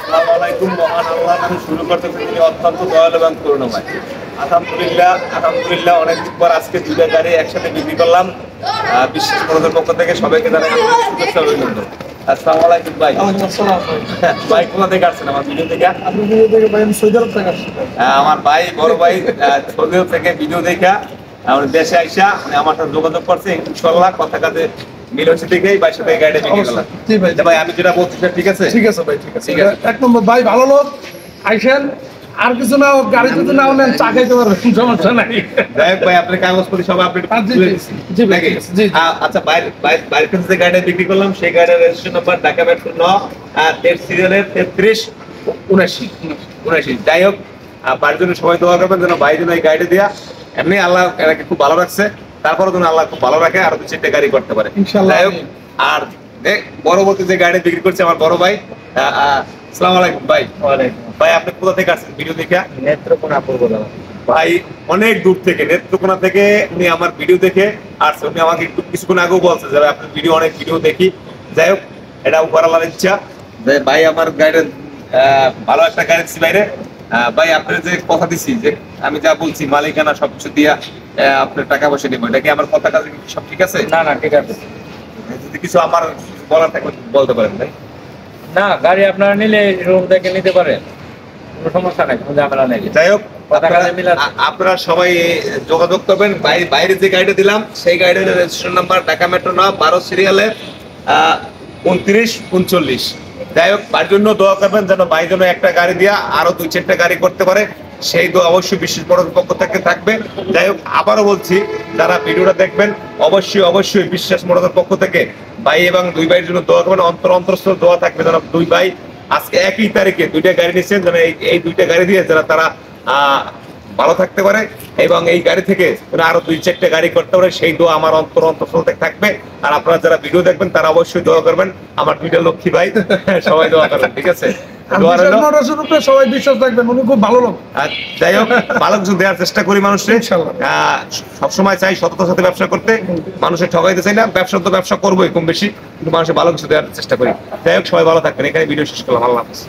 আসসালামু আলাইকুম। মহান আল্লাহ নামে শুরু করতেছে, তিনি অত্যন্ত দয়ালু এবং করুণাময়। আলহামদুলিল্লাহ অনেকদিন পর আজকে দুইটা গাড়ি একসাথে বিক্রি করলাম। বিশেষ বড়দের পক্ষ থেকে সবাইকে জানাই শুভেচ্ছা অভিনন্দন। আসসালামু আলাইকুম ভাই। ভাই কোথা থেকে আসছেন আমার ভিডিও থেকে? আপনি ভিডিও থেকে ভাই আমি সৌদি আরব থেকে আসছি। আমার ভাই বড় ভাই সৌদি আরব থেকে ভিডিও দেখা আমাদের দেশে আইসা আমার সাথে যোগাযোগ করছে। ইনশাআল্লাহ কথা কাজে মিল হচ্ছে দেখেই ভাই সাথে গাড়িটা বিক্রি করলাম। জি ভাই, ভাই আমি যেটা বলছি ঠিক আছে? ঠিক আছে ভাই, ঠিক আছে। ঠিক আছে। এক নম্বর ভাই, ভালো লোক, আইসেন। আর কিছু না, গাড়ি যদি নাও নেন চা খাইতে পারবেন, সমস্যা নাই। যাই হোক ভাই, আপনার কাগজপত্র সব আপডেট জি ভাই, ঠিক আছে। জি আচ্ছা, বাইরের কাছে যে গাড়িটা বিক্রি করলাম সেই গাড়ির রেজিস্ট্রেশন নাম্বার ঢাকা মেট্রো 9 এর সিরিয়ালের 3379। যাই হোক, বাড়ির জন্য সবাই দোয়া করবেন যেন ভাই যেন এই গাড়িটা দিয়া এমনি আল্লাহ এনাকে খুব ভালো রাখছে, তারপরে যেন আল্লাহ খুব ভালো রাখে, আরো 2-4টা গাড়ি করতে পারে ইনশাআল্লাহ। যাই হোক, আর পরবর্তী যে গাড়ি বিক্রি করছে আমার বড় ভাই, আসসালামু আলাইকুম ভাই। ভাই আপনি কোথা থেকে আসছেন ভিডিও দেখে? নেত্রকোনা পূর্বতলা। ভাই অনেক দূর থেকে, নেত্রকোনা থেকে উনি আমার ভিডিও দেখে আসছে। উনি আমাকে একটু কিছুক্ষণ আগেও বলছে যে আপনার ভিডিও অনেক ভিডিও দেখি। যাই হোক, এটা উপর আল্লাহর ইচ্ছা যে ভাই আমার গাড়ির ভালো একটা গাড়ি দিচ্ছি বাইরে। ভাই আপনার যে কথা দিছি যে আমি যা বলছি মালিকানা সবকিছু দিয়া আপনার টাকা পয়সা নেবো, এটা কি আমার কথা কাজে সব ঠিক আছে? না না, ঠিক আছে। যদি কিছু আমার বলার থাকলে বলতে পারেন ভাই। না, গাড়ি আপনারা নিলে রুম থেকে নিতে পারেন, কোনো সমস্যা নাই, কোনো ঝামেলা নেই। যাই হোক, কথা কাজে মিল আছে। আপনারা সবাই যোগাযোগ করবেন। বাইরে যে গাড়িটা দিলাম সেই গাড়ির রেজিস্ট্রেশন নাম্বার ঢাকা মেট্রো 9 12 সিরিয়ালের 2939। যাই হোক, তার জন্য দোয়া করবেন যেন ভাই যেন একটা গাড়ি দিয়া আরো 2-4টা গাড়ি করতে পারে, সেই দোয়া অবশ্যই বিশেষ বড়দের পক্ষ থেকে থাকবে। যাই হোক, আবারও বলছি, যারা ভিডিওটা দেখবেন অবশ্যই বিশ্বাস বড়দের পক্ষ থেকে ভাই এবং দুই ভাইয়ের জন্য দোয়া করবেন। অন্তরস্থ দোয়া থাকবে যেন দুই ভাই আজকে একই তারিখে 2টা গাড়ি নিচ্ছেন, যেন এই 2টা গাড়ি দিয়ে যারা তারা ভালো থাকতে পারে এবং এই গাড়ি থেকে আরো 2-4টা গাড়ি করতে পারে, সেই দোয়া আমার অন্তরস্থল থেকে থাকবে। আর আপনারা যারা ভিডিও দেখবেন তারা অবশ্যই দোয়া করবেন আমার 2টা লক্ষ্মী ভাই, সবাই দোয়া করবেন, ঠিক আছে? সবাই বিশ্বাস রাখবেন, উনি খুব ভালো লোক। যাই হোক, ভালো কিছু দেওয়ার চেষ্টা করি মানুষকে। সবসময় চাই সততার সাথে ব্যবসা করতে, মানুষের ঠকাইতে চাই না। ব্যবসা তো ব্যবসা করবোই কম বেশি, কিন্তু মানুষের ভালো কিছু দেওয়ার চেষ্টা করি। যাই হোক, সবাই ভালো থাকবেন। এখানে ভিডিও শেষ করলাম। আল্লাহ হাফেজ।